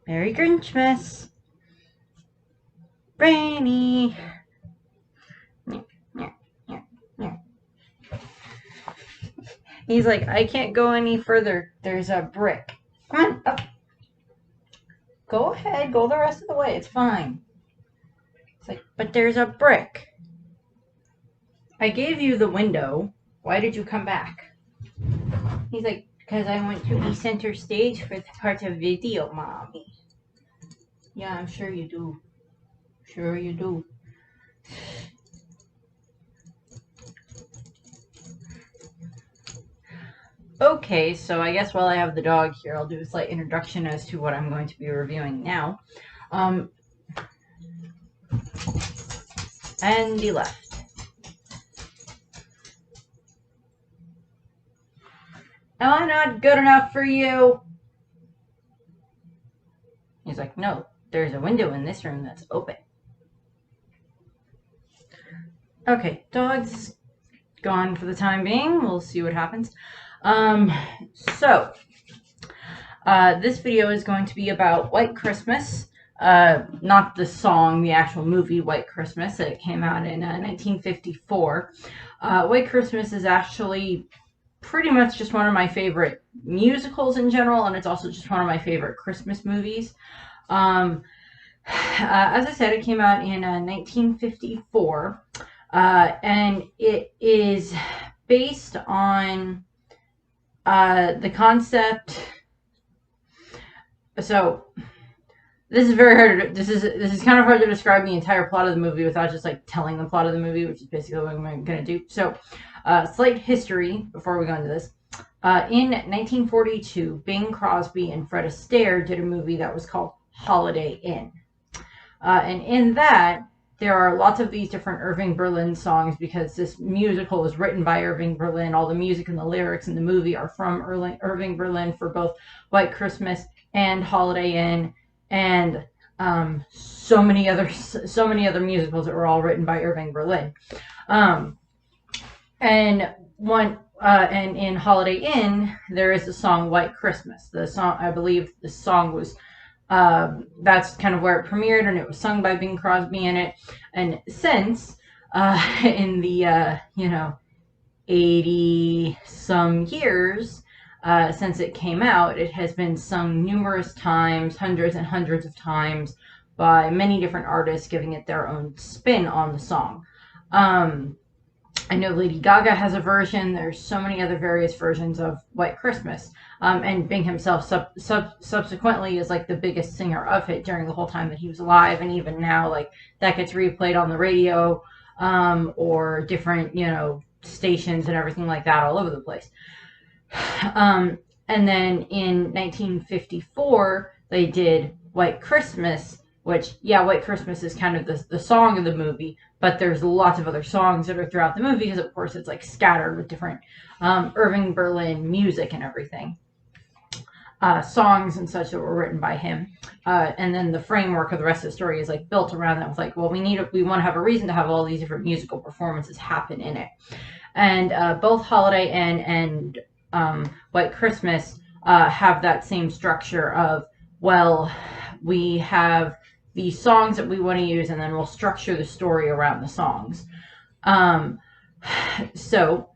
Merry Christmas. Rainy. He's like, I can't go any further. There's a brick. Come on, up. Go ahead. Go the rest of the way. It's fine. It's like, but there's a brick. I gave you the window. Why did you come back? He's like, because I want to be center stage for the part of video, Mommy. Yeah, I'm sure you do. Sure you do. Okay, so I guess while I have the dog here, I'll do a slight introduction as to what I'm going to be reviewing now. And he left. Am I not good enough for you? He's like, no, there's a window in this room that's open. Okay, dog's gone for the time being. We'll see what happens. This video is going to be about White Christmas. Not the song, the actual movie White Christmas. It came out in 1954. White Christmas is actually pretty much just one of my favorite musicals in general, and it's also just one of my favorite Christmas movies. As I said, it came out in 1954, and it is based on the concept. So this is very hard. This is kind of hard to describe the entire plot of the movie without just like telling the plot of the movie, which is basically what I'm going to do. So, slight history before we go into this. In 1942, Bing Crosby and Fred Astaire did a movie that was called Holiday Inn, and in that there are lots of these different Irving Berlin songs because this musical was written by Irving Berlin. All the music and the lyrics in the movie are from Irving Berlin for both White Christmas and Holiday Inn, and so many other musicals that were all written by Irving Berlin. And in Holiday Inn, there is the song White Christmas. The song, I believe, the song was that's kind of where it premiered, and it was sung by Bing Crosby in it. And since in the 80 some years since it came out, it has been sung numerous times, hundreds and hundreds of times, by many different artists, giving it their own spin on the song. I know Lady Gaga has a version. There's so many other various versions of White Christmas. And Bing himself subsequently is like the biggest singer of it during the whole time that he was alive. And even now, like, that gets replayed on the radio, or different, stations and everything like that all over the place. And then in 1954, they did White Christmas, which, White Christmas is kind of the song of the movie, but there's lots of other songs that are throughout the movie because, of course, it's like scattered with different Irving Berlin music and everything. Songs and such that were written by him. And then the framework of the rest of the story is like built around that. With like, well, we want to have a reason to have all these different musical performances happen in it. And both Holiday Inn and White Christmas have that same structure of, well, we have these songs that we want to use, and then we'll structure the story around the songs. So,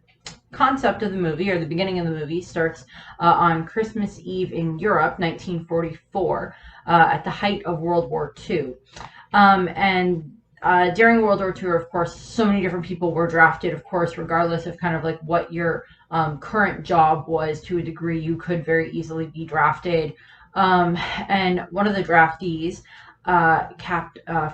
concept of the movie, or the beginning of the movie, starts on Christmas Eve in Europe, 1944, at the height of World War II. During World War II, of course, so many different people were drafted, of course, regardless of kind of like what your current job was. To a degree, you could very easily be drafted. And one of the draftees,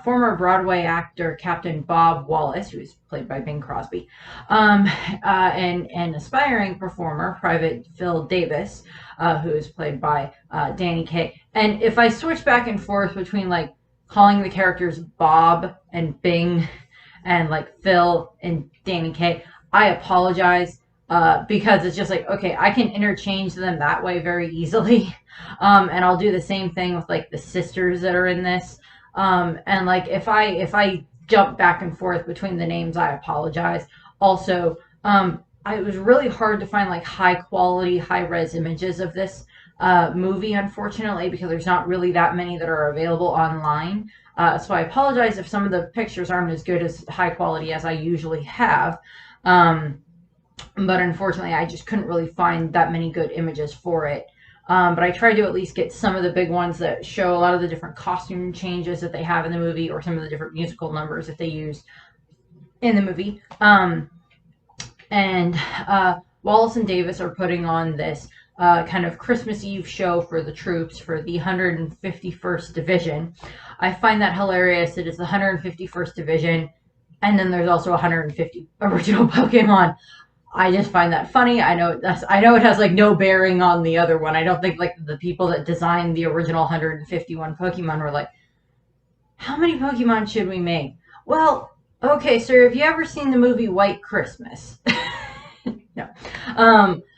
former Broadway actor Captain Bob Wallace, who was played by Bing Crosby, and an aspiring performer, Private Phil Davis, who is played by Danny Kaye. And if I switch back and forth between like calling the characters Bob and Bing and like Phil and Danny Kaye, I apologize. Because it's just like, okay, I can interchange them that way very easily. And I'll do the same thing with like the sisters that are in this. And like if I jump back and forth between the names, I apologize. Also, it was really hard to find like high quality, high res images of this. movie, unfortunately, because there's not really that many that are available online. So I apologize if some of the pictures aren't as good as high quality as I usually have. But unfortunately, I just couldn't really find that many good images for it. But I tried to at least get some of the big ones that show a lot of the different costume changes that they have in the movie, or some of the different musical numbers that they use in the movie. And Wallace and Davis are putting on this kind of Christmas Eve show for the troops for the 151st Division. I find that hilarious. It is the 151st Division, and then there's also 150 original Pokemon. I just find that funny. I know it has like no bearing on the other one. I don't think like the people that designed the original 151 Pokemon were like, how many Pokemon should we make? Well, okay, sir, have you ever seen the movie White Christmas? No.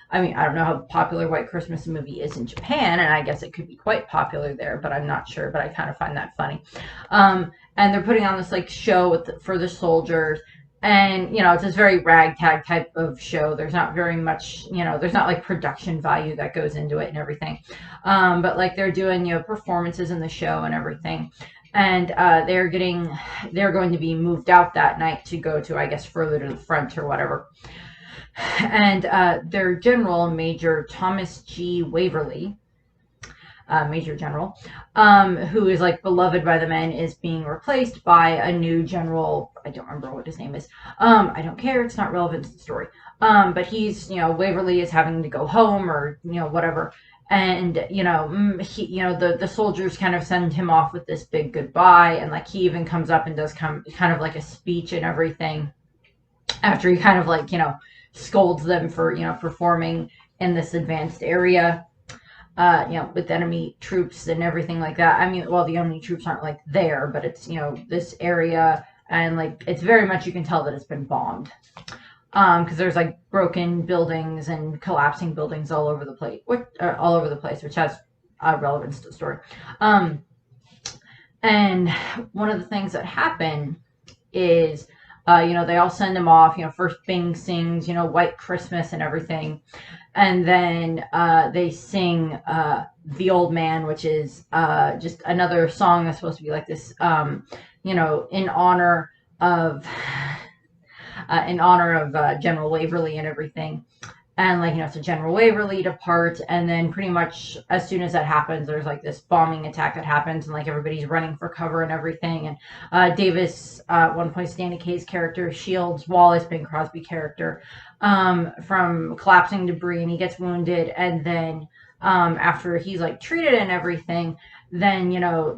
I mean, I don't know how popular White Christmas movie is in Japan, and I guess it could be quite popular there, but I'm not sure. But I kind of find that funny. And they're putting on this like show for the soldiers, and it's this very ragtag type of show. There's not very much, there's not like production value that goes into it and everything. But like they're doing performances in the show and everything. And they're going to be moved out that night to go to, I guess, further to the front or whatever. And their general, Major Thomas G. Waverly, Major General, who is like beloved by the men, is being replaced by a new general. I don't remember what his name is. I don't care. It's not relevant to the story. But he's, Waverly is having to go home or, whatever. And, the soldiers kind of send him off with this big goodbye. And like, he even comes up and does kind of like a speech and everything after he kind of like, scolds them for, performing in this advanced area. With enemy troops and everything like that. I mean, well, the enemy troops aren't like there, but it's, this area, and like, it's very much, you can tell that it's been bombed. Because there's like broken buildings and collapsing buildings all over the place, which has relevance to the story. And one of the things that happen is, they all send him off. First Bing sings, White Christmas and everything. And then they sing The Old Man, which is just another song that's supposed to be like this, in honor of General Waverly and everything. And like, so General Waverly departs, and then pretty much as soon as that happens, there's like this bombing attack that happens, and like everybody's running for cover and everything. And Davis, at one point, Danny Kaye's character shields Wallace, Bing Crosby character, from collapsing debris, and he gets wounded. And then after he's like treated and everything, then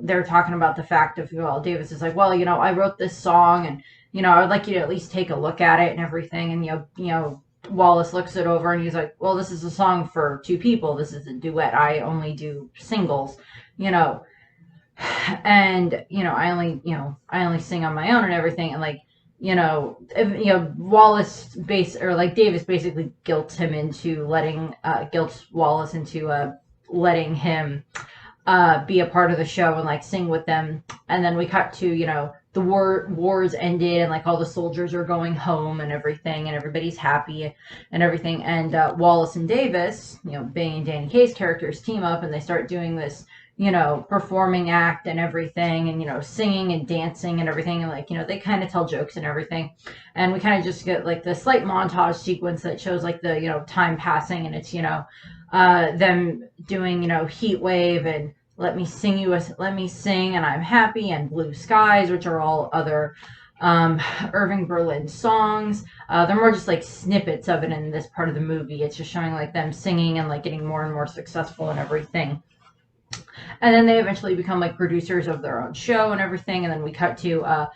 they're talking about the fact of, Davis is like, well, I wrote this song, and I would like you to at least take a look at it and everything. And Wallace looks it over, and he's like, well, this is a song for two people. This is a duet. I only do singles, and I only sing on my own and everything. And like, Wallace Davis basically guilts him into guilts Wallace into letting him be a part of the show and like sing with them. And then we cut to, the wars ended, and like all the soldiers are going home and everything, and everybody's happy and everything. And Wallace and Davis, Bing and Danny Kaye's characters, team up, and they start doing this, performing act and everything, and singing and dancing and everything, and like, they kind of tell jokes and everything. And we kind of just get like the slight montage sequence that shows like the time passing, and it's them doing Heat Wave and Let Me Sing, and I'm Happy, and Blue Skies, which are all other Irving Berlin songs. They're more just like snippets of it in this part of the movie. It's just showing like them singing and like getting more and more successful and everything. And then they eventually become like producers of their own show and everything. And then we cut to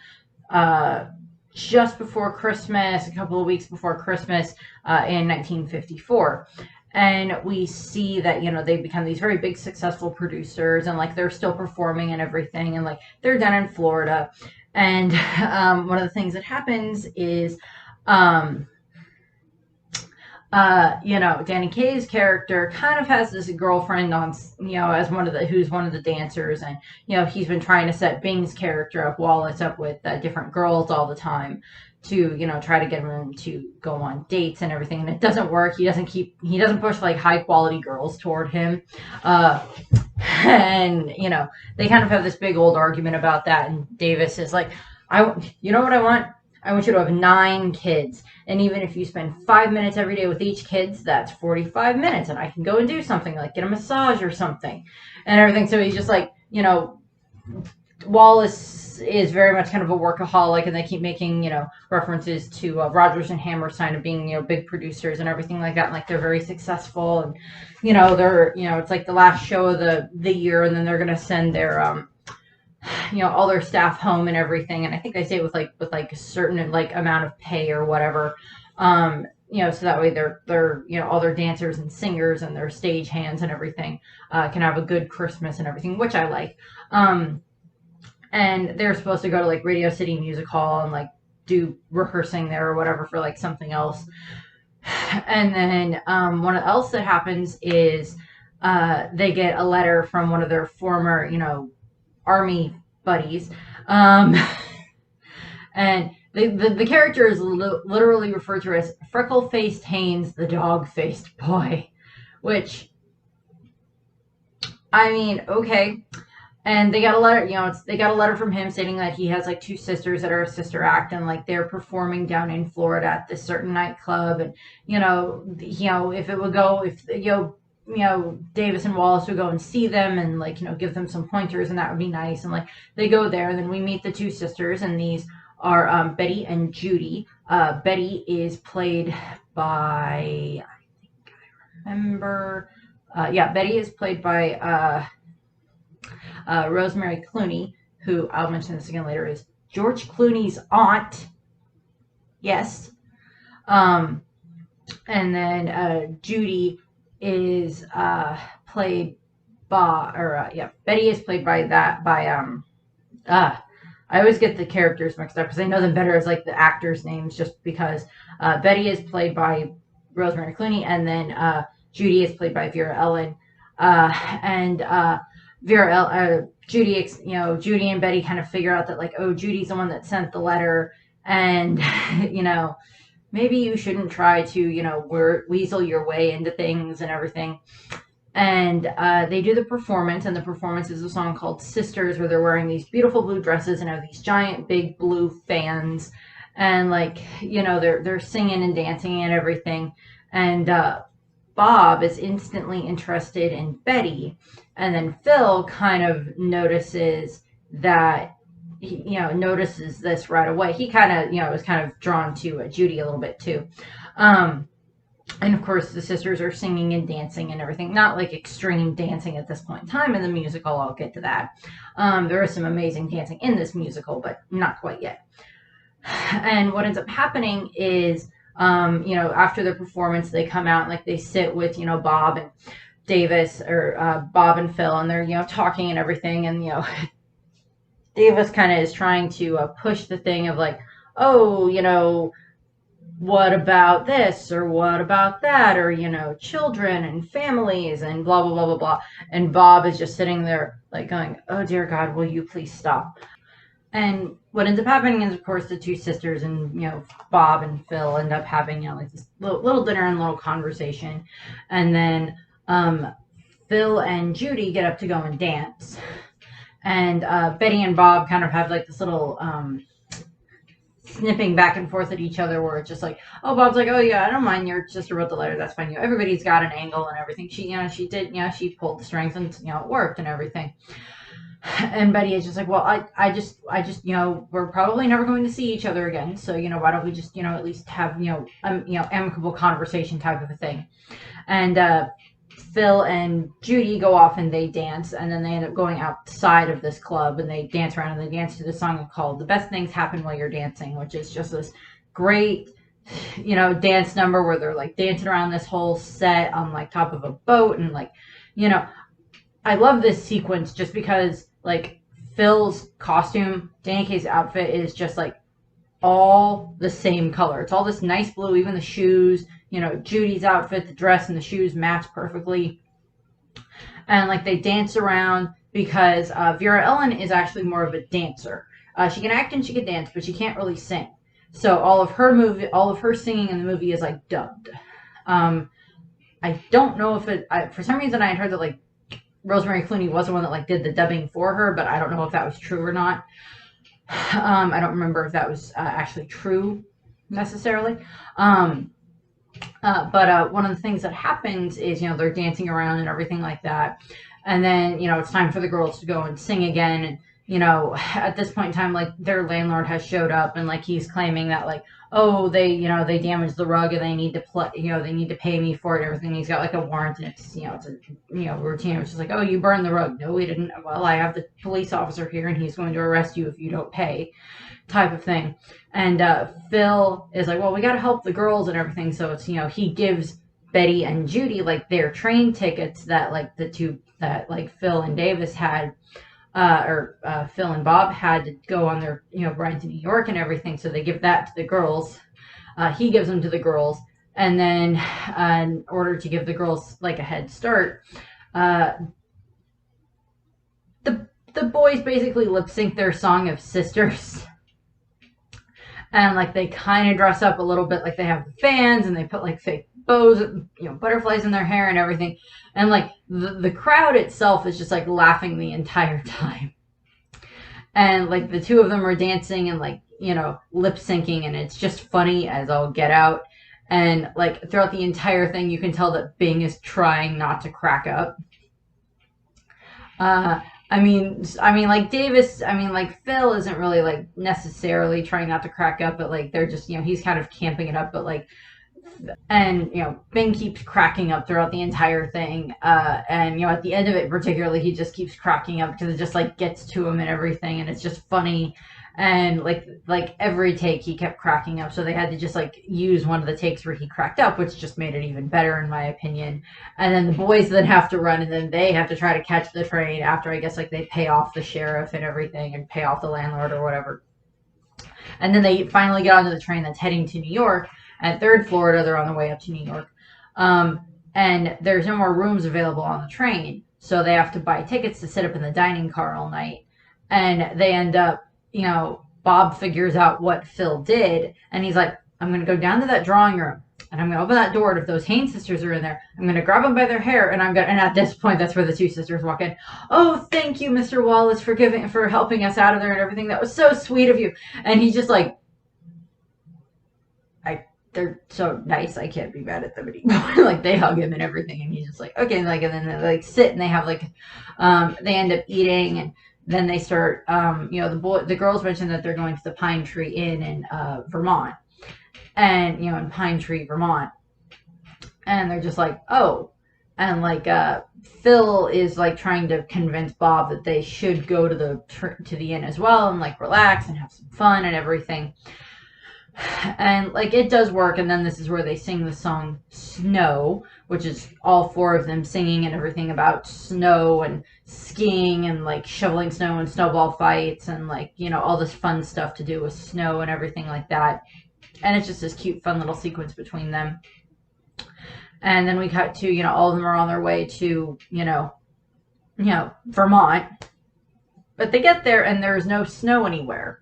just before Christmas, a couple of weeks before Christmas, in 1954. And we see that, they've become these very big, successful producers, and like they're still performing and everything. And like they're down in Florida. And one of the things that happens is, Danny Kaye's character kind of has this girlfriend on, as who's one of the dancers. And, he's been trying to set Bing's character up, Wallace, up with different girls all the time. to, you know, try to get him to go on dates and everything. And it doesn't work. He doesn't push like high quality girls toward him. And, you know, they kind of have this big old argument about that. And Davis is like, you know what I want? I want you to have 9 kids. And even if you spend 5 minutes every day with each kids, that's 45 minutes. And I can go and do something like get a massage or something and everything. So he's just like, you know, Wallace is very much kind of a workaholic, and they keep making, you know, references to Rodgers and Hammerstein of being, you know, big producers and everything like that. And, like, they're very successful, and, you know, they're, you know, it's like the last show of the year, and then they're going to send their, you know, all their staff home and everything. And I think they say with a certain like amount of pay or whatever, you know, so that way they're, you know, all their dancers and singers and their stage hands and everything, can have a good Christmas and everything, which I like. And they're supposed to go to like Radio City Music Hall and like do rehearsing there or whatever for like something else. And then what else that happens is they get a letter from one of their former, you know, army buddies, and the character is literally referred to as Freckle-Faced Haynes, the dog-faced boy, which, I mean, okay. And they got a letter, you know, they got a letter from him stating that he has like 2 sisters that are a sister act, and like they're performing down in Florida at this certain nightclub, and you know, if it would go, if you know, Davis and Wallace would go and see them and like, you know, give them some pointers, and that would be nice. And like they go there, and then we meet the 2 sisters, and these are Betty and Judy. Betty is played by, I think I remember, Betty is played by Rosemary Clooney, who I'll mention this again later, is George Clooney's aunt. Yes. And then Judy is played by, Betty is played by I always get the characters mixed up because I know them better as like the actors' names, just because Betty is played by Rosemary Clooney, and then Judy is played by Vera-Ellen, and Judy, you know, Judy and Betty kind of figure out that like, oh, Judy's the one that sent the letter, and you know, maybe you shouldn't try to, you know, weasel your way into things and everything. And they do the performance, and the performance is a song called Sisters, where they're wearing these beautiful blue dresses and have these giant big blue fans, and like, you know, they're singing and dancing and everything. And Bob is instantly interested in Betty, and then Phil kind of notices that, you know, notices this right away. He kind of, you know, is kind of drawn to Judy a little bit too. And of course, the sisters are singing and dancing and everything. Not like extreme dancing at this point in time in the musical. I'll get to that. There is some amazing dancing in this musical, but not quite yet. And what ends up happening is, you know, after the performance, they come out and like they sit with, you know, Bob and Davis, or Bob and Phil, and they're, you know, talking and everything. And, you know, Davis kind of is trying to push the thing of like, oh, you know, what about this, or what about that, or, you know, children and families and blah, blah, blah, blah, blah. And Bob is just sitting there like going, oh, dear God, will you please stop? And what ends up happening is, of course, the 2 sisters and, you know, Bob and Phil end up having, you know, like this little dinner and little conversation. And then Phil and Judy get up to go and dance. And Betty and Bob kind of have like this little snipping back and forth at each other, where it's just like, oh, Bob's like, oh yeah, I don't mind, your sister wrote the letter, that's fine. You know, everybody's got an angle and everything. She, you know, she did, you know, she pulled the strings, and, you know, it worked and everything. And Betty is just like, well, I just, you know, we're probably never going to see each other again. So, you know, why don't we just, you know, at least have, you know, amicable conversation type of a thing. And Phil and Judy go off and they dance, and then they end up going outside of this club, and they dance around, and they dance to the song called The Best Things Happen While You're Dancing, which is just this great, you know, dance number where they're like dancing around this whole set on like top of a boat. And like, you know, I love this sequence just because like Phil's costume, Danny Kaye's outfit is just like all the same color. It's all this nice blue, even the shoes, you know, Judy's outfit, the dress and the shoes match perfectly. And like they dance around because Vera-Ellen is actually more of a dancer. She can act and she can dance, but she can't really sing. So all of her singing in the movie is like dubbed. I don't know if for some reason I had heard that like Rosemary Clooney was the one that like did the dubbing for her, but I don't know if that was true or not. I don't remember if that was actually true necessarily. But one of the things that happens is, they're dancing around and everything like that. And then, it's time for the girls to go and sing again. And, at this point in time, like their landlord has showed up and like he's claiming that like, oh, they damaged the rug and they need to they need to pay me for it and everything. He's got like a warrant and it's a routine. It's just like, oh, you burned the rug. No, we didn't. Well, I have the police officer here and he's going to arrest you if you don't pay, type of thing. And Phil is like, well, we got to help the girls and everything. So it's, he gives Betty and Judy like their train tickets that like the two that like Phil and Davis had, Phil and Bob had to go on their, ride to New York and everything. So they give that to the girls. He gives them to the girls. And then in order to give the girls like a head start, the boys basically lip sync their song of Sisters. And like they kind of dress up a little bit, like they have the fans and they put like fake bows, butterflies in their hair and everything. And like the crowd itself is just like laughing the entire time. And like the two of them are dancing and like, lip syncing, and it's just funny as all get out. And like throughout the entire thing, you can tell that Bing is trying not to crack up. Like Davis, like Phil isn't really like necessarily trying not to crack up, but like they're just, he's kind of camping it up, but like, and, Bing keeps cracking up throughout the entire thing. And, at the end of it particularly, he just keeps cracking up because it just like gets to him and everything. And it's just funny. And like every take he kept cracking up, so they had to just like use one of the takes where he cracked up, which just made it even better in my opinion. And then the boys then have to run, and then they have to try to catch the train after I guess like they pay off the sheriff and everything and pay off the landlord or whatever. And then they finally get onto the train that's heading to New York. At Third Florida, they're on their way up to New York, and there's no more rooms available on the train, so they have to buy tickets to sit up in the dining car all night. And they end up, Bob figures out what Phil did, and he's like, I'm going to go down to that drawing room, and I'm going to open that door, and if those Haynes sisters are in there, I'm going to grab them by their hair, and and at this point, that's where the two sisters walk in. Oh, thank you, Mr. Wallace, for helping us out of there and everything. That was so sweet of you. And he's just like, they're so nice, I can't be mad at them anymore. Like they hug him and everything, and he's just like, okay, and then they like sit and they have like, they end up eating, and then they start, the girls mentioned that they're going to the Pine Tree Inn in Vermont, and in Pine Tree, Vermont, and they're just like, oh, and like Phil is like trying to convince Bob that they should go to the inn as well and like relax and have some fun and everything. And like it does work, and then this is where they sing the song Snow, which is all four of them singing and everything about snow and skiing and like shoveling snow and snowball fights and like all this fun stuff to do with snow and everything like that. And it's just this cute fun little sequence between them. And then we cut to all of them are on their way to Vermont, but they get there and there's no snow anywhere.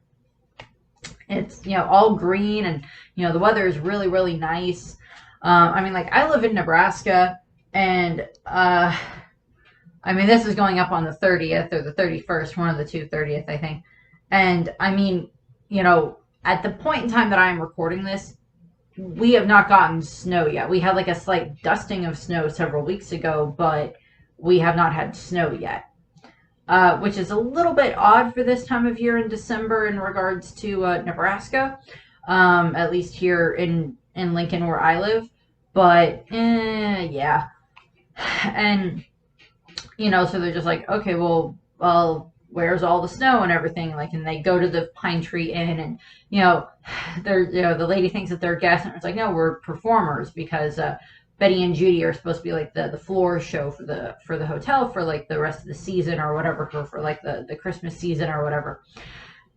It's, all green, and, the weather is really, really nice. I live in Nebraska, and, this is going up on the 30th or the 31st, one of the two, 30th, I think. And, at the point in time that I am recording this, we have not gotten snow yet. We had, like, a slight dusting of snow several weeks ago, but we have not had snow yet. Which is a little bit odd for this time of year in December in regards to Nebraska, at least here in Lincoln where I live. But, yeah. And, so they're just like, okay, well, where's all the snow and everything? Like, and they go to the Pine Tree Inn, and, they're, the lady thinks that they're guests, and it's like, no, we're performers, because Betty and Judy are supposed to be like the floor show for the hotel for like the rest of the season or whatever, for like the Christmas season or whatever.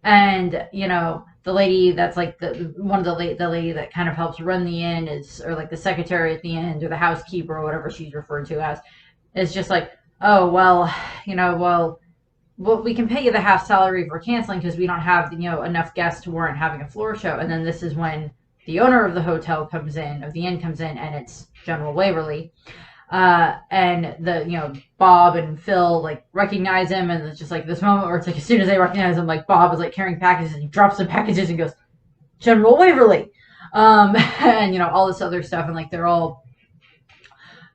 And the lady that's like the lady that kind of helps run the inn or like the secretary at the end or the housekeeper or whatever she's referred to as, is just like, oh well, well, we can pay you the half salary for canceling because we don't have, enough guests to warrant having a floor show. And then this is when the owner of the hotel comes in, of the inn comes in, and it's General Waverly. And Bob and Phil like recognize him, and it's just like this moment where it's like as soon as they recognize him, like Bob is like carrying packages and he drops the packages and goes, General Waverly. And all this other stuff, and like they're all,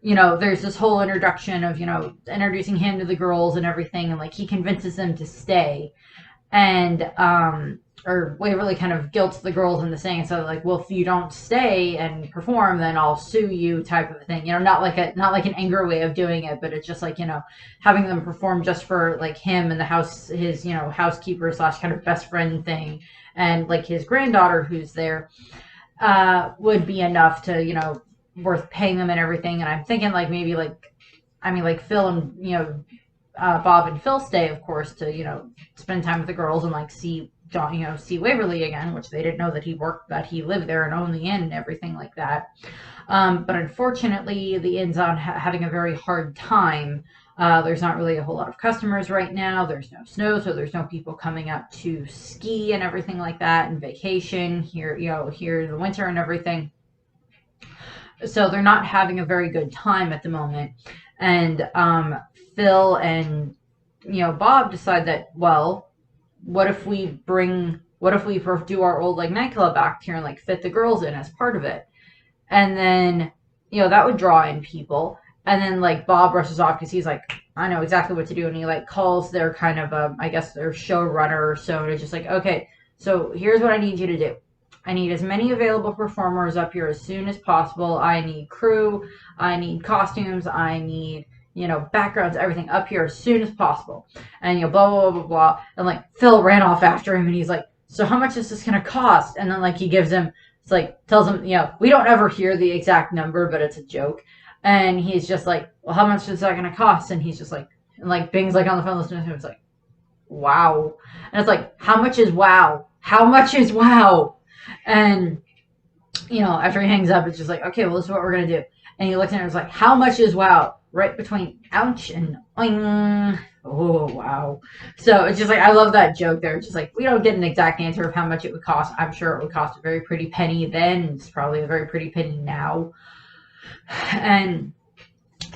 there's this whole introduction of, introducing him to the girls and everything, and like he convinces them to stay. And or Waverly kind of guilts the girls into saying, so like, well, if you don't stay and perform, then I'll sue you, type of thing. Not like an anger way of doing it, but it's just like, having them perform just for like him and the house, his housekeeper / kind of best friend thing, and like his granddaughter who's there, would be enough to worth paying them and everything. And I'm thinking like maybe like, I mean, like Phil and Bob and Phil stay, of course, to spend time with the girls and like see John, see Waverly again, which they didn't know that he lived there and owned the inn and everything like that. But unfortunately, the inn's on having a very hard time. There's not really a whole lot of customers right now. There's no snow, so there's no people coming up to ski and everything like that, and vacation here in the winter and everything. So they're not having a very good time at the moment. And Phil and Bob decide that, well, what if we do our old like nightclub act here and like fit the girls in as part of it, and then that would draw in people. And then like Bob rushes off because he's like, I know exactly what to do, and he like calls their kind of I guess their showrunner or so, and it's just like, okay, so here's what I need you to do. I need as many available performers up here as soon as possible. I need crew, I need costumes, I need backgrounds, everything up here as soon as possible. And blah, blah, blah, blah, blah. And like Phil ran off after him, and he's like, so how much is this going to cost? And then like he gives him, it's like, tells him, we don't ever hear the exact number, but it's a joke. And he's just like, well, how much is that going to cost? And he's just like, and like Bing's like on the phone listening to him. It's like, wow. And it's like, how much is wow? How much is wow? And, after he hangs up, it's just like, okay, well, this is what we're going to do. And he looks at her and is like, how much is wow? Right between ouch and oing. Oh, wow. So it's just like, I love that joke there. It's just like, we don't get an exact answer of how much it would cost. I'm sure it would cost a very pretty penny then. It's probably a very pretty penny now. And,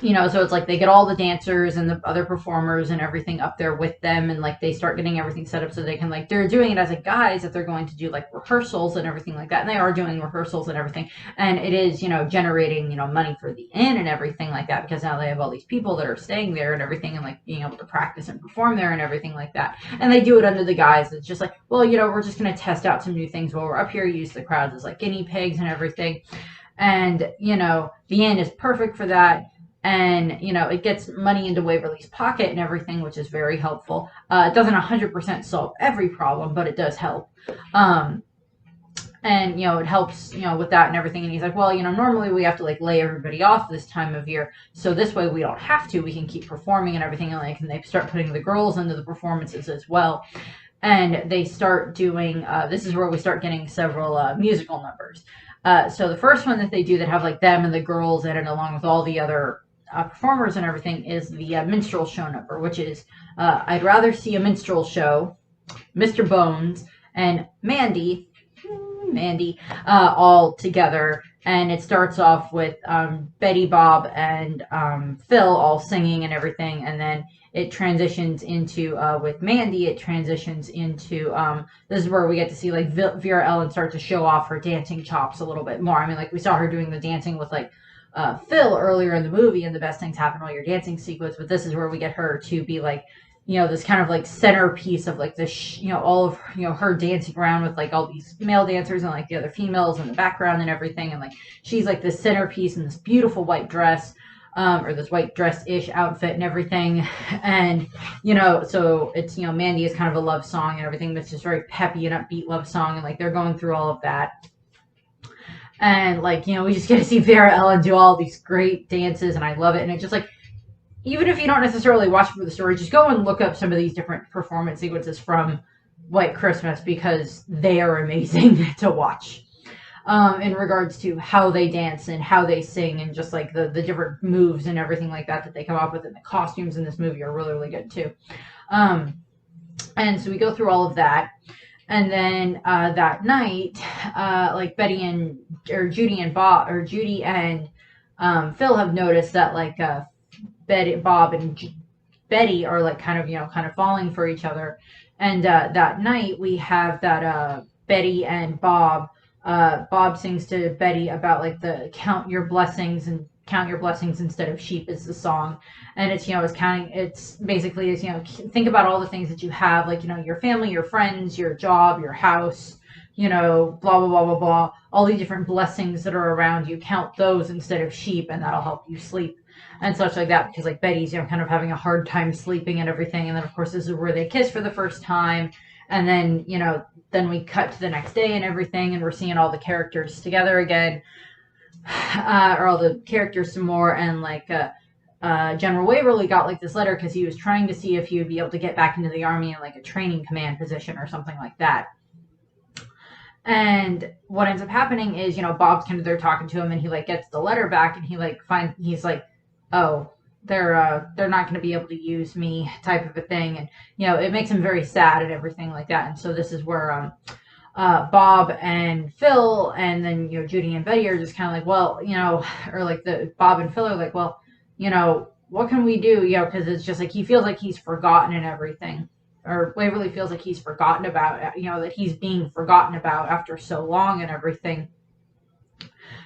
so it's like they get all the dancers and the other performers and everything up there with them, and like they start getting everything set up so they can like, they're doing it as a guise that they're going to do like rehearsals and everything like that, and they are doing rehearsals and everything, and it is generating money for the inn and everything like that, because now they have all these people that are staying there and everything, and like being able to practice and perform there and everything like that. And they do it under the guise it's just like, well, we're just going to test out some new things while we're up here, use the crowds as like guinea pigs and everything. And the inn is perfect for that. And, it gets money into Waverly's pocket and everything, which is very helpful. It doesn't 100% solve every problem, but it does help. And, it helps, with that and everything. And he's like, well, normally we have to, like, lay everybody off this time of year. So this way we don't have to. We can keep performing and everything. And they start putting the girls into the performances as well. And they start doing, this is where we start getting several musical numbers. So the first one that they do that have, like, them and the girls in it, along with all the other performers and everything, is the minstrel show number, which is I'd rather see a minstrel show, Mr. Bones and Mandy all together. And it starts off with Betty, Bob, and Phil all singing and everything, and then it transitions into with Mandy, it transitions into this is where we get to see like Vera-Ellen start to show off her dancing chops a little bit more. I mean, like we saw her doing the dancing with like Phil earlier in the movie, and the best things happen while you're dancing sequence, but this is where we get her to be like, this kind of like centerpiece of like this, all of, her dancing around with like all these male dancers and like the other females in the background and everything. And like, she's like this centerpiece in this beautiful white dress, or this white dress-ish outfit and everything. And, so it's, Mandy is kind of a love song and everything, but it's just very peppy and upbeat love song. And like, they're going through all of that. And like, we just get to see Vera-Ellen do all these great dances, and I love it. And it's just like, even if you don't necessarily watch it for the story, just go and look up some of these different performance sequences from White Christmas, because they are amazing to watch. In regards to how they dance and how they sing, and just like the different moves and everything like that they come up with, and the costumes in this movie are really, really good too. And so we go through all of that. And then that night, like Judy and Phil have noticed that like Bob and Betty are like kind of falling for each other. And that night we have that Betty and Bob. Bob sings to Betty about like the count your blessings instead of sheep is the song. And it's basically think about all the things that you have, like your family, your friends, your job, your house, blah blah blah blah blah, all the different blessings that are around you. Count those instead of sheep, and that'll help you sleep and such like that, because like Betty's kind of having a hard time sleeping and everything. And then of course this is where they kiss for the first time. And then then we cut to the next day and everything, and we're seeing all the characters together again, or all the characters some more. And like General Waverly got like this letter because he was trying to see if he would be able to get back into the army in like a training command position or something like that. And what ends up happening is Bob's kind of there talking to him, and he like gets the letter back, and he's like, oh, they're not going to be able to use me, type of a thing. And it makes him very sad and everything like that. And so this is where Bob and Phil, and then Judy and Betty are just kind of like, well, or like Bob and Phil are like, well, what can we do? Because it's just like he feels like he's forgotten and everything, or Waverly feels like he's forgotten about, that he's being forgotten about after so long and everything.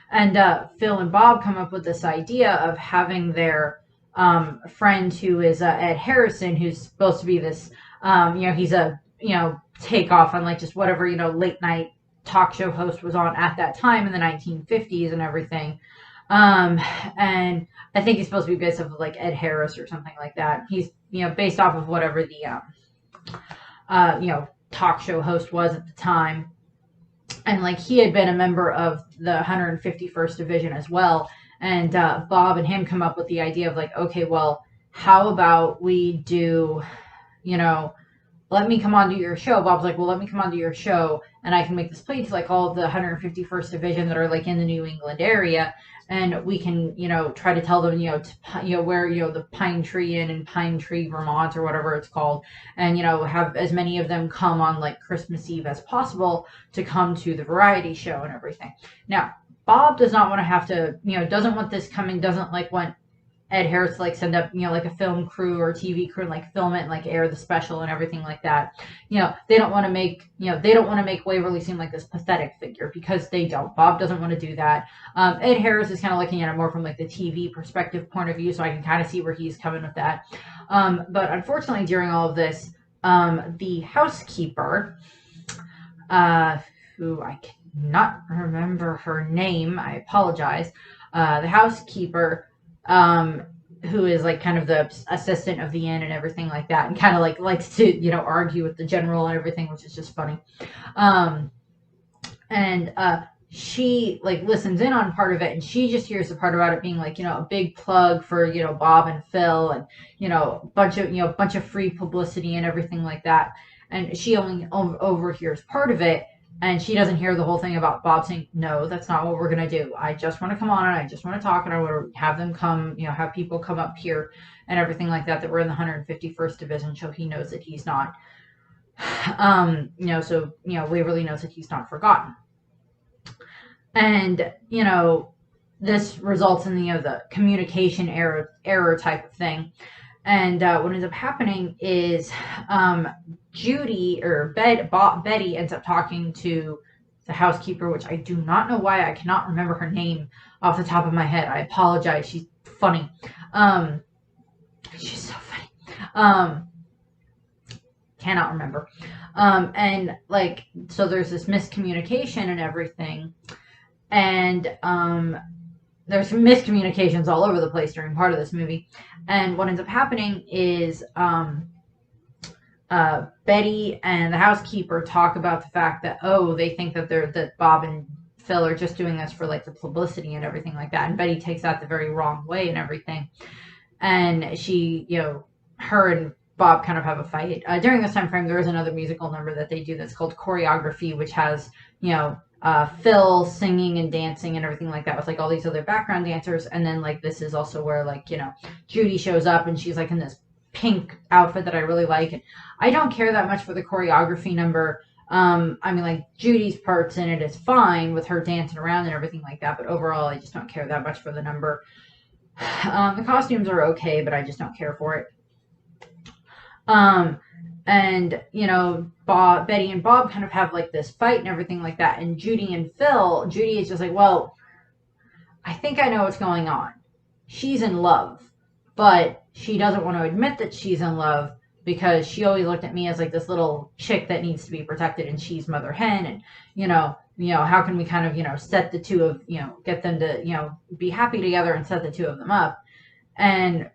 And Phil and Bob come up with this idea of having their friend, who is Ed Harrison, who's supposed to be this, he's a, takeoff on like just whatever, late night talk show host was on at that time in the 1950s and everything. And I think he's supposed to be based off of like Ed Harris or something like that. He's, based off of whatever the, talk show host was at the time. And like he had been a member of the 151st Division as well. And Bob and him come up with the idea of like, okay, well, how about we do, let me come onto your show. Bob's like, well, let me come onto your show, and I can make this plea to like all of the 151st Division that are like in the New England area, and we can, try to tell them, where, the Pine Tree Inn in Pine Tree, Vermont, or whatever it's called, and, have as many of them come on like Christmas Eve as possible to come to the variety show and everything. Now, Bob does not want to have to, doesn't want this coming, doesn't like want Ed Harris to like send up, like a film crew or TV crew and like film it and like air the special and everything like that. They don't want to make, Waverly seem like this pathetic figure, because they don't. Bob doesn't want to do that. Ed Harris is kind of looking at it more from like the TV perspective point of view, so I can kind of see where he's coming with that. But unfortunately, during all of this, the housekeeper, who I cannot remember her name, I apologize. The housekeeper, who is like kind of the assistant of the inn and everything like that, and kind of like likes to argue with the general and everything, which is just funny. And she like listens in on part of it, and she just hears the part about it being like a big plug for Bob and Phil, and bunch of free publicity and everything like that. And she only overhears part of it. And she doesn't hear the whole thing about Bob saying, no, that's not what we're going to do. I just want to come on and I just want to talk, and I want to have them come, have people come up here and everything like that we're in the 151st Division, so he knows that he's not, Waverly knows that he's not forgotten. And, this results in, the communication error type of thing. And what ends up happening is Judy or Betty ends up talking to the housekeeper, which I do not know why I cannot remember her name off the top of my head. I apologize. She's funny. She's so funny. Cannot remember. And like, so there's this miscommunication and everything. And there's miscommunications all over the place during part of this movie. And what ends up happening is Betty and the housekeeper talk about the fact that, they think that Bob and Phil are just doing this for like the publicity and everything like that. And Betty takes that the very wrong way and everything. And she, her and Bob kind of have a fight. During this time frame, there is another musical number that they do that's called Choreography, which has, Phil singing and dancing and everything like that with like all these other background dancers. And then like this is also where like Judy shows up, and she's like in this pink outfit that I really like. And I don't care that much for the choreography number. I mean, like, Judy's parts in it is fine with her dancing around and everything like that, but overall, I just don't care that much for the number. The costumes are okay, but I just don't care for it. And Betty and Bob kind of have like this fight and everything like that. And Judy is just like, well, I think I know what's going on. She's in love, but she doesn't want to admit that she's in love because she always looked at me as like this little chick that needs to be protected, and she's mother hen. And how can we kind of set the two of get them to be happy together and set the two of them up. And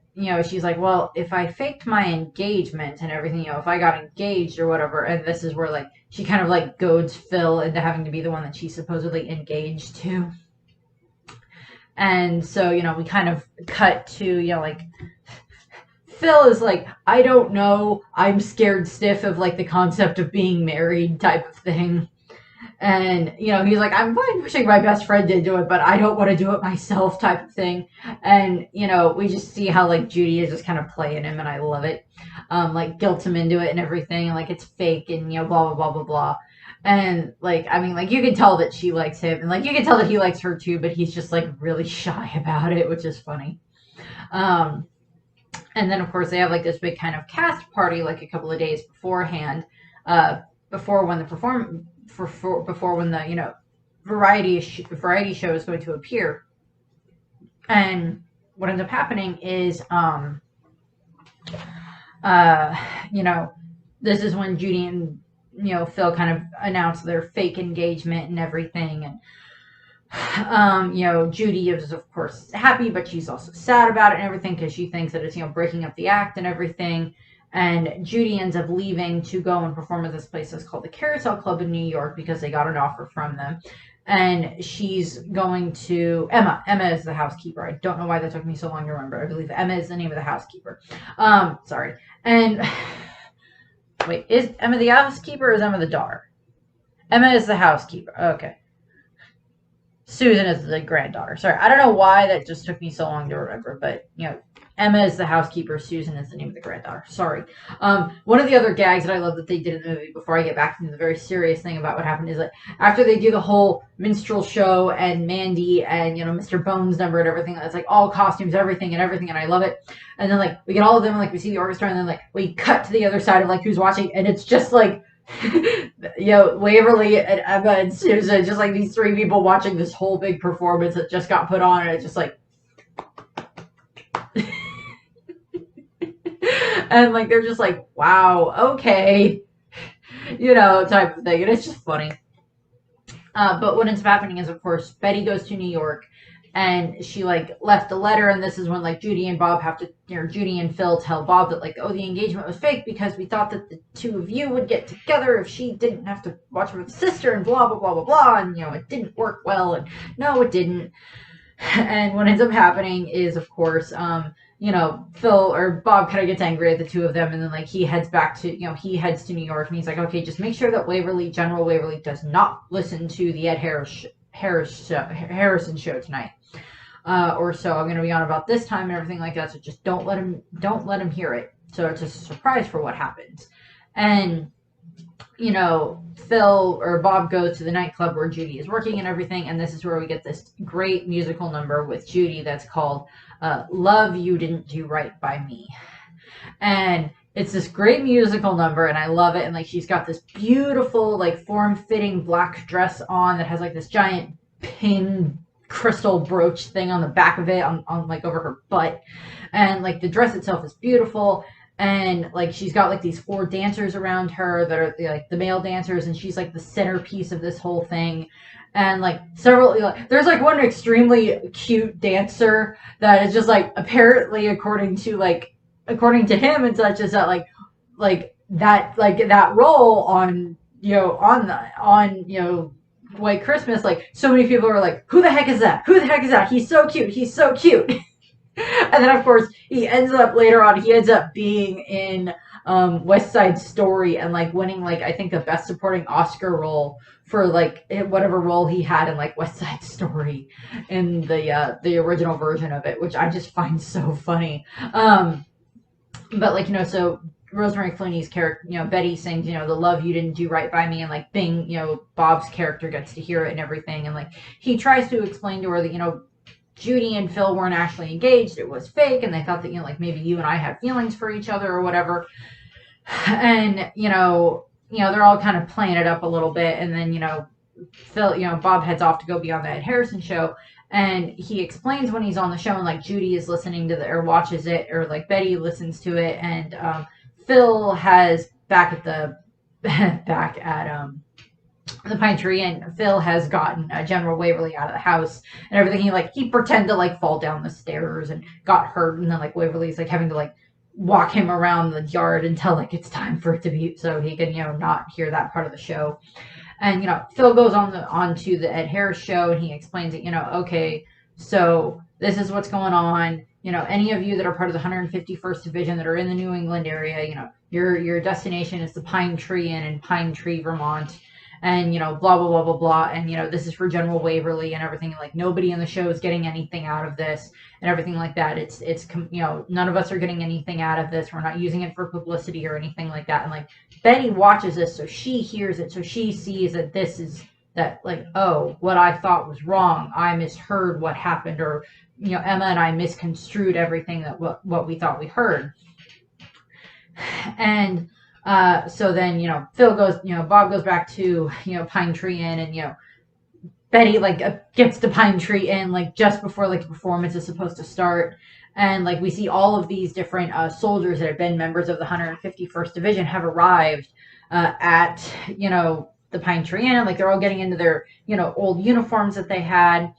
she's like, well, if I faked my engagement and everything, if I got engaged or whatever, and this is where like she kind of like goads Phil into having to be the one that she's supposedly engaged to. And so, we kind of cut to, like, Phil is like, I don't know, I'm scared stiff of like the concept of being married type of thing. And, he's like, I'm fine pushing my best friend into it, but I don't want to do it myself type of thing. And, we just see how, like, Judy is just kind of playing him, and I love it. Like, guilt him into it and everything, and, like, it's fake, and, blah, blah, blah, blah, blah. And, like, I mean, like, you can tell that she likes him, and, like, you can tell that he likes her, too, but he's just, like, really shy about it, which is funny. And then, of course, they have, like, this big kind of cast party, like, a couple of days beforehand, before when the variety show is going to appear. And what ends up happening is this is when Judy and Phil kind of announce their fake engagement and everything. And Judy is of course happy, but she's also sad about it and everything because she thinks that it's breaking up the act and everything. And Judy ends up leaving to go and perform at this place that's called the Carousel Club in New York because they got an offer from them. And she's going to Emma. Emma is the housekeeper. I don't know why that took me so long to remember. I believe Emma is the name of the housekeeper. Sorry. And wait, is Emma the housekeeper or is Emma the daughter? Emma is the housekeeper. Okay. Susan is the granddaughter. Sorry, I don't know why that just took me so long to remember, but Emma is the housekeeper. Susan is the name of the granddaughter. Sorry. One of the other gags that I love that they did in the movie, before I get back to the very serious thing about what happened, is that after they do the whole minstrel show and Mandy and Mr. Bones number and everything, it's like all costumes, everything, and I love it. And then like we get all of them, like we see the orchestra, and then like we cut to the other side of like who's watching, and it's just like Waverly and Emma and Susan, just like these three people watching this whole big performance that just got put on, and it's just like and like they're just like, wow, okay, type of thing, and it's just funny. But what ends up happening is, of course, Betty goes to New York, and she like left a letter, and this is when like Judy and Phil tell Bob that like, oh, the engagement was fake because we thought that the two of you would get together if she didn't have to watch her with the sister, and blah blah blah blah blah, and it didn't work well, and no, it didn't. And what ends up happening is, of course, Phil or Bob kind of gets angry at the two of them, and then like he heads to New York, and he's like, okay, just make sure that General Waverly does not listen to the Ed Harrison show tonight, or so I'm going to be on about this time and everything like that. So just don't let him hear it. So it's a surprise for what happens. And Phil or Bob goes to the nightclub where Judy is working and everything, and this is where we get this great musical number with Judy that's called Love You Didn't Do Right By Me. And it's this great musical number, and I love it. And like she's got this beautiful, like form-fitting black dress on that has like this giant pin crystal brooch thing on the back of it, on like over her butt. And like the dress itself is beautiful. And like she's got like these 4 dancers around her that are like the male dancers, and she's like the centerpiece of this whole thing. And like there's like one extremely cute dancer that is just like apparently according to him and such, is that like that role on White Christmas, like so many people are like, who the heck is that? He's so cute. And then of course he ends up being in West Side Story and like winning like I think the best supporting Oscar role for like whatever role he had in like West Side Story in the original version of it, which I just find so funny. but like, so Rosemary Clooney's character, Betty sings, the love you didn't do right by me, and like Bing, Bob's character gets to hear it and everything, and like he tries to explain to her that Judy and Phil weren't actually engaged, it was fake, and they thought that like maybe you and I had feelings for each other or whatever, and they're all kind of playing it up a little bit, and then Phil, Bob heads off to go be on the Ed Harrison show. And he explains when he's on the show, and like Judy is listening to or watches it, or like Betty listens to it, and Phil has back at the Pine Tree, and Phil has gotten General Waverly out of the house and everything. He pretended to like fall down the stairs and got hurt, and then like Waverly's like having to like walk him around the yard until like it's time for it to be, so he can not hear that part of the show. And Phil goes onto the Ed Harris show, and he explains it. Okay, so this is what's going on. Any of you that are part of the 151st Division that are in the New England area, your destination is the Pine Tree Inn in Pine Tree, Vermont, and blah blah blah blah blah. And this is for General Waverly and everything. Like nobody in the show is getting anything out of this and everything like that. It's none of us are getting anything out of this. We're not using it for publicity or anything like that. And like Betty watches this, so she hears it, so she sees that this is that like, oh, what I thought was wrong, I misheard what happened, or Emma and I misconstrued everything that what we thought we heard. And so then Phil goes, Bob goes back to Pine Tree Inn, and Betty like gets to Pine Tree Inn like just before like the performance is supposed to start. And like we see all of these different soldiers that have been members of the 151st Division have arrived at the Pine Tree Inn. Like they're all getting into their old uniforms that they had,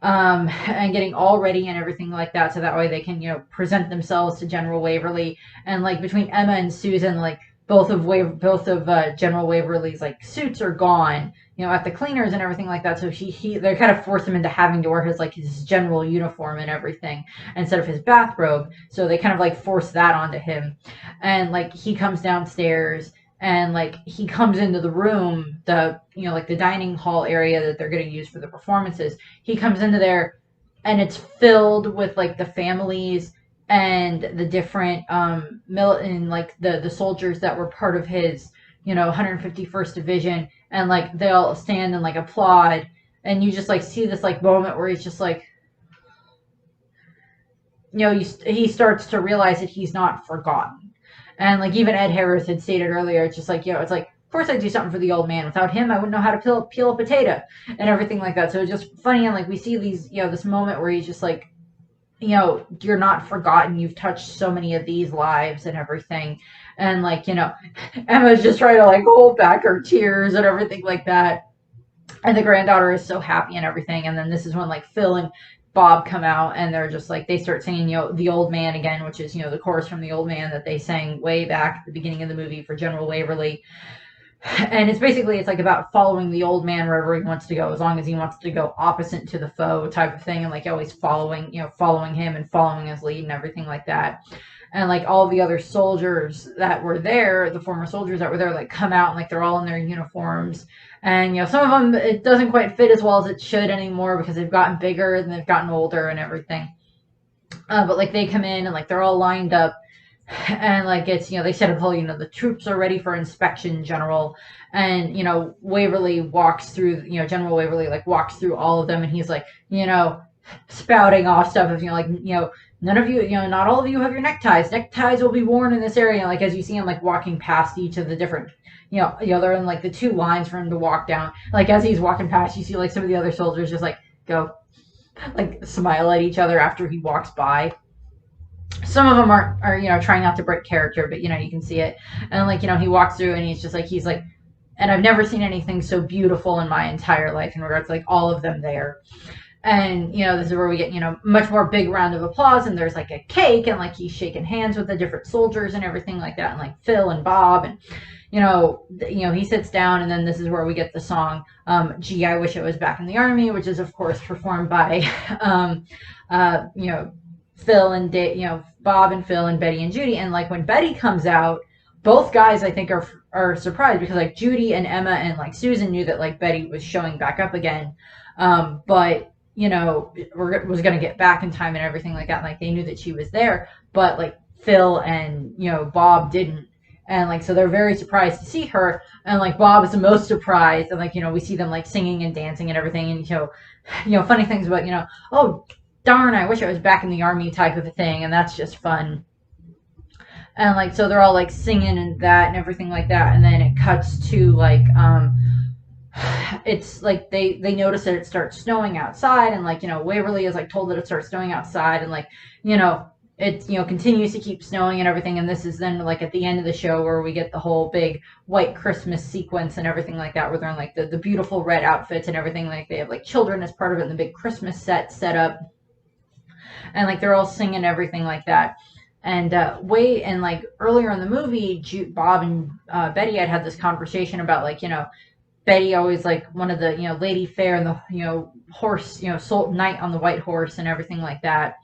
and getting all ready and everything like that, so that way they can present themselves to General Waverly. And like between Emma and Susan, like both of General Waverly's like suits are gone, at the cleaners and everything like that. So they kind of force him into having to wear his general uniform and everything instead of his bathrobe. So they kind of like force that onto him, and like he comes downstairs, and like he comes into the room, the like the dining hall area that they're going to use for the performances. He comes into there, and it's filled with like the families and the different and like the soldiers that were part of his 151st Division, and like they'll stand and like applaud, and you just like see this like moment where he's just like he starts to realize that he's not forgotten. And like even Ed Harris had stated earlier, it's just like it's like, of course I'd do something for the old man. Without him, I wouldn't know how to peel a potato and everything like that. So it's just funny, and like we see these this moment where he's just like you're not forgotten. You've touched so many of these lives and everything. And like, Emma's just trying to like hold back her tears and everything like that. And the granddaughter is so happy and everything. And then this is when like Phil and Bob come out, and they're just like, they start singing, The Old Man again, which is, the chorus from The Old Man that they sang way back at the beginning of the movie for General Waverly. And it's like about following the old man wherever he wants to go, as long as he wants to go opposite to the foe type of thing, and like always following him and following his lead and everything like that. And like all the other soldiers that were there, the former soldiers that were there, like come out, and like they're all in their uniforms. And some of them, it doesn't quite fit as well as it should anymore because they've gotten bigger and they've gotten older and everything. But like they come in, and like they're all lined up. And like it's they set up all the troops are ready for inspection, General. And Waverly walks through, General Waverly like walks through all of them, and he's like spouting off stuff of like none of you, not all of you have your neckties will be worn in this area. Like as you see him like walking past each of the different they're in like the two lines for him to walk down. Like as he's walking past, you see like some of the other soldiers just like go like smile at each other after he walks by. Some of them are trying not to break character, but you can see it. And like he walks through, and he's like, and I've never seen anything so beautiful in my entire life, in regards to like all of them there. And this is where we get much more big round of applause, and there's like a cake, and like he's shaking hands with the different soldiers and everything like that, and like Phil and Bob, and he sits down, and then this is where we get the song Gee, I Wish I Was Back in the Army, which is of course performed by Phil and Bob and Phil and Betty and Judy. And like when Betty comes out, both guys I think are surprised, because like Judy and Emma and like Susan knew that like Betty was showing back up again, but was gonna get back in time and everything like that. And, like they knew that she was there, but like Phil and Bob didn't. And like so they're very surprised to see her, and like Bob is the most surprised, and like we see them like singing and dancing and everything, and funny things about oh darn, I wish I was back in the army type of a thing, and that's just fun. And like so they're all like singing and that and everything like that, and then it cuts to like it's like they notice that it starts snowing outside, and like Waverly is like told that it starts snowing outside, and like you know it continues to keep snowing and everything, and this is then like at the end of the show where we get the whole big white Christmas sequence and everything like that, where they're in like the beautiful red outfits and everything, like they have like children as part of it, and the big Christmas set up, and like they're all singing everything like that. And like earlier in the movie, Bob and Betty had this conversation about like Betty always like one of the Lady Fair and the horse sold knight on the white horse and everything like that.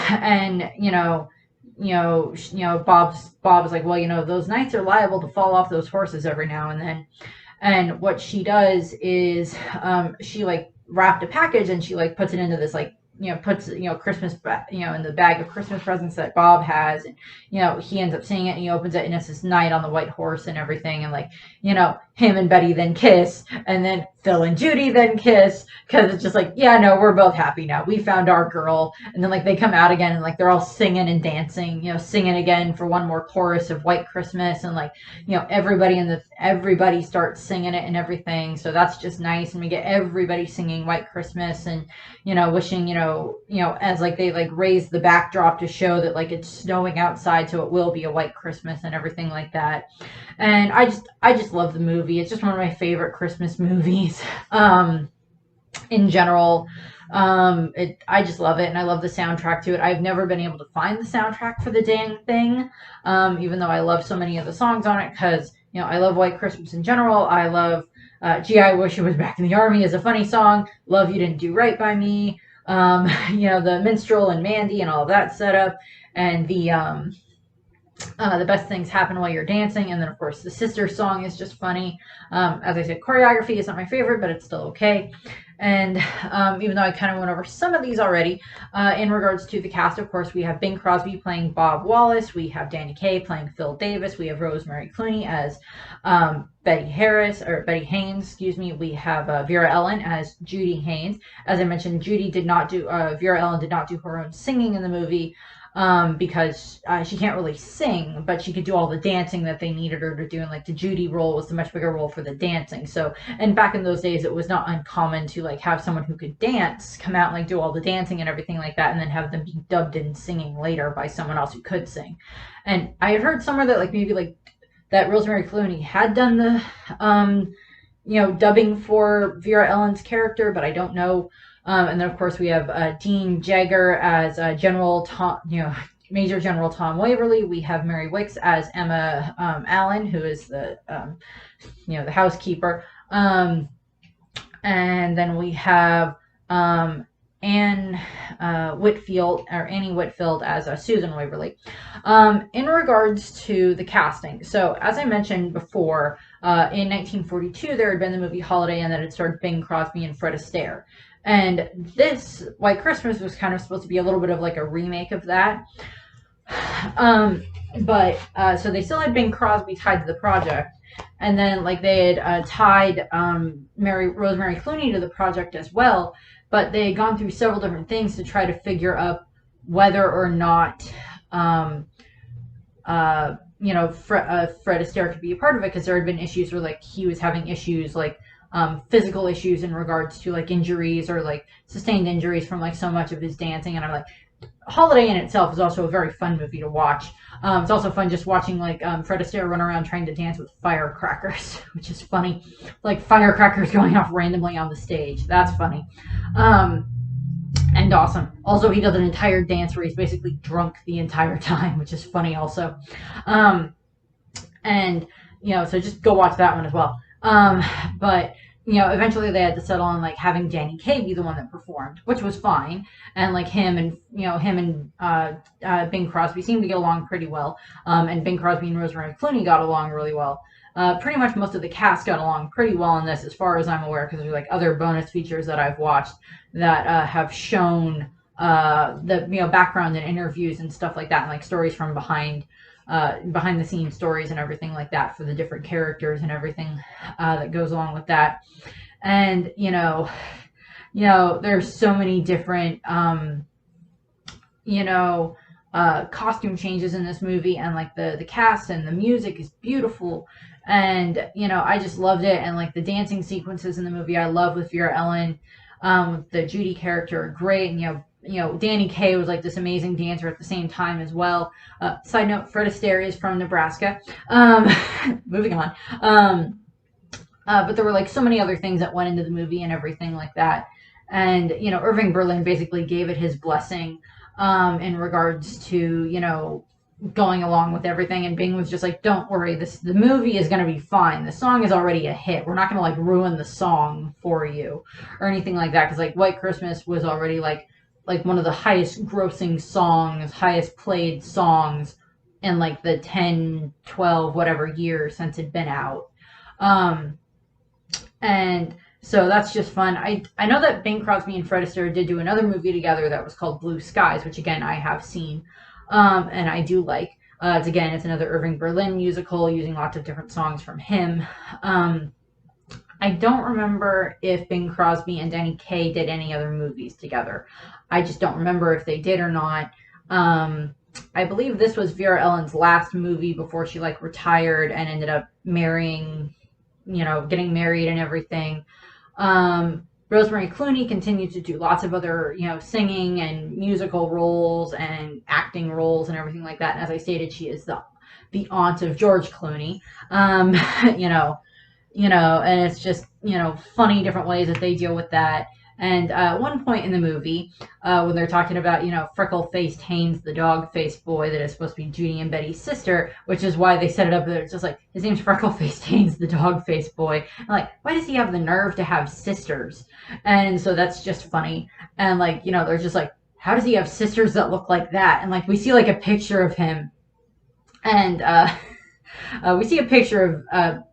And Bob's like, well, those knights are liable to fall off those horses every now and then. And what she does is she like wrapped a package, and she like puts it into this like puts Christmas in the bag of Christmas presents that Bob has, and he ends up seeing it, and he opens it, and it's this knight on the white horse and everything, and like him and Betty then kiss, and then Phil and Judy then kiss, because it's just like, yeah, no, we're both happy now, we found our girl. And then like they come out again, and like they're all singing and dancing, singing again for one more chorus of White Christmas, and like everybody starts singing it and everything, so that's just nice, and we get everybody singing White Christmas, and wishing as like they like raise the backdrop to show that like it's snowing outside, so it will be a white Christmas and everything like that. And I just love the movie. It's just one of my favorite Christmas movies in general. I just love it, and I love the soundtrack to it. I've never been able to find the soundtrack for the dang thing, even though I love so many of the songs on it, because I love White Christmas in general. I love Gee, I Wish I Was Back in the Army is a funny song. Love You Didn't Do Right by Me. The Minstrel and Mandy and all of that setup, and the Best Things Happen While You're Dancing, and then of course the Sister song is just funny. As I said, Choreography is not my favorite, but it's still okay. And even though I kind of went over some of these already, in regards to the cast, of course, we have Bing Crosby playing Bob Wallace. We have Danny Kaye playing Phil Davis. We have Rosemary Clooney as Betty Haynes, excuse me. We have Vera-Ellen as Judy Haynes. As I mentioned, Vera-Ellen did not do her own singing in the movie, because she can't really sing, but she could do all the dancing that they needed her to do, and like the Judy role was the much bigger role for the dancing. So, and back in those days, it was not uncommon to like have someone who could dance come out and like do all the dancing and everything like that, and then have them be dubbed in singing later by someone else who could sing. And I had heard somewhere that like maybe like that Rosemary Clooney had done the dubbing for Vera-Ellen's character, but I don't know. And then, of course, we have Dean Jagger as General Tom, Major General Tom Waverly. We have Mary Wicks as Emma Allen, who is the housekeeper. And then we have Annie Whitfield as Susan Waverly. In regards to the casting, so as I mentioned before, in 1942 there had been the movie Holiday, and then it starred Bing Crosby and Fred Astaire. And this White Christmas was kind of supposed to be a little bit of like a remake of that. So they still had Bing Crosby tied to the project, and then like they had tied Rosemary Clooney to the project as well, but they had gone through several different things to try to figure out whether or not Fred Astaire could be a part of it, because there had been issues where like he was having issues like physical issues in regards to like injuries or like sustained injuries from like so much of his dancing. And I'm like, Holiday in itself is also a very fun movie to watch. It's also fun just watching like Fred Astaire run around trying to dance with firecrackers, which is funny. Like firecrackers going off randomly on the stage. That's funny. And awesome. Also, he does an entire dance where he's basically drunk the entire time, which is funny also. So just go watch that one as well. But eventually they had to settle on like having Danny Kaye be the one that performed, which was fine. And like him and Bing Crosby seemed to get along pretty well. And Bing Crosby and Rosemary Clooney got along really well. Pretty much most of the cast got along pretty well in this, as far as I'm aware, because there's like other bonus features that I've watched that have shown the background and interviews and stuff like that, and like stories from behind the scenes stories and everything like that for the different characters and everything that goes along with that. And there's so many different costume changes in this movie, and like the cast and the music is beautiful, and I just loved it. And like the dancing sequences in the movie I love with Vera-Ellen, with the Judy character, great. And Danny Kaye was like this amazing dancer at the same time as well. Side note, Fred Astaire is from Nebraska. Moving on. But there were like so many other things that went into the movie and everything like that. And Irving Berlin basically gave it his blessing in regards to going along with everything. And Bing was just like, don't worry, the movie is going to be fine. The song is already a hit. We're not going to like ruin the song for you or anything like that, because like White Christmas was already like one of the highest grossing songs, highest played songs in like the 10, 12, whatever years since it'd been out. And so that's just fun. I know that Bing Crosby and Fred Astaire did do another movie together that was called Blue Skies, which again I have seen, and I do like. It's another Irving Berlin musical using lots of different songs from him. I don't remember if Bing Crosby and Danny Kaye did any other movies together. I just don't remember if they did or not. I believe this was Vera-Ellen's last movie before she like retired and ended up marrying, getting married and everything. Rosemary Clooney continued to do lots of other, singing and musical roles and acting roles and everything like that. And as I stated, she is the aunt of George Clooney. And it's just, funny different ways that they deal with that. And at one point in the movie, when they're talking about, freckle-faced Haynes, the dog-faced boy that is supposed to be Judy and Betty's sister, which is why they set it up that it's just like, his name's freckle-faced Haynes, the dog-faced boy. And like, why does he have the nerve to have sisters? And so that's just funny. And like, they're just like, how does he have sisters that look like that? And like, we see like a picture of him. And we see a picture of,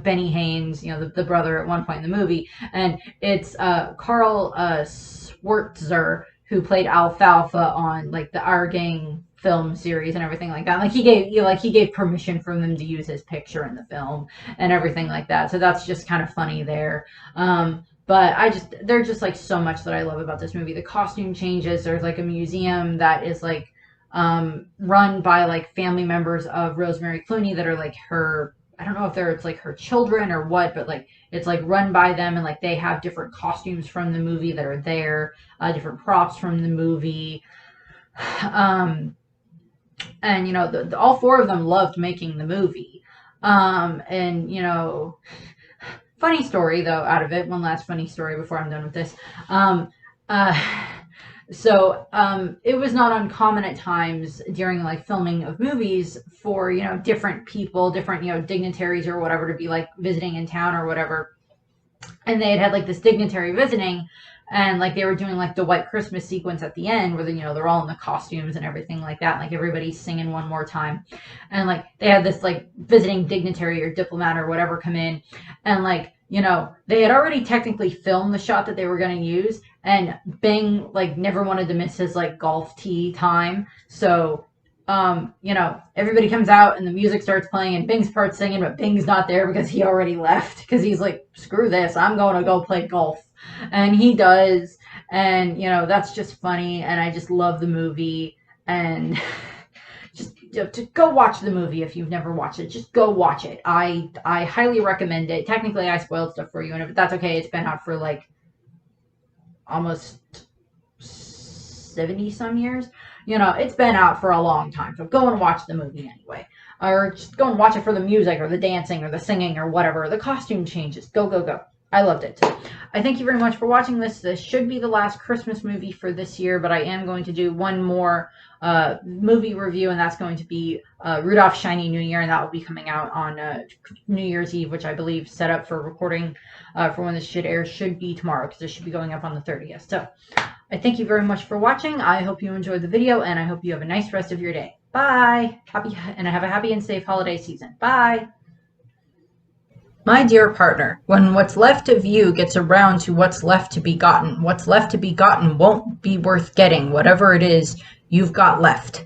Benny Haynes, the brother at one point in the movie, and it's Carl Schwarzer, who played Alfalfa on like the Our Gang film series and everything like that. Like he gave permission for them to use his picture in the film and everything like that. So that's just kind of funny there. But there's just like so much that I love about this movie. The costume changes. There's like a museum that is like run by like family members of Rosemary Clooney that are like her. I don't know if it's like her children or what, but like it's like run by them, and like they have different costumes from the movie that are there, different props from the movie. And all four of them loved making the movie. And funny story though out of it, one last funny story before I'm done with this. So it was not uncommon at times during like filming of movies for, different people, different, dignitaries or whatever to be like visiting in town or whatever. And they had like this dignitary visiting, and like they were doing like the White Christmas sequence at the end where they're all in the costumes and everything like that. And, like everybody's singing One More Time. And like they had this like visiting dignitary or diplomat or whatever come in, and like, they had already technically filmed the shot that they were going to use, and Bing like never wanted to miss his like golf tee time. So, everybody comes out and the music starts playing and Bing starts singing, but Bing's not there because he already left, because he's like, screw this, I'm going to go play golf. And he does. And, that's just funny. And I just love the movie. And just to go watch the movie if you've never watched it. Just go watch it. I highly recommend it. Technically, I spoiled stuff for you, and if that's okay, it's been out for like almost 70 some years. It's been out for a long time. So go and watch the movie anyway. Or just go and watch it for the music or the dancing or the singing or whatever. The costume changes. Go, go, go. I loved it. I thank you very much for watching this. This should be the last Christmas movie for this year, but I am going to do one more movie review, and that's going to be Rudolph's Shiny New Year, and that will be coming out on New Year's Eve, which I believe set up for recording for when this should air should be tomorrow, because this should be going up on the 30th. So I thank you very much for watching. I hope you enjoyed the video, and I hope you have a nice rest of your day. Bye! And have a happy and safe holiday season. Bye! My dear partner, when what's left of you gets around to what's left to be gotten, what's left to be gotten won't be worth getting, whatever it is you've got left.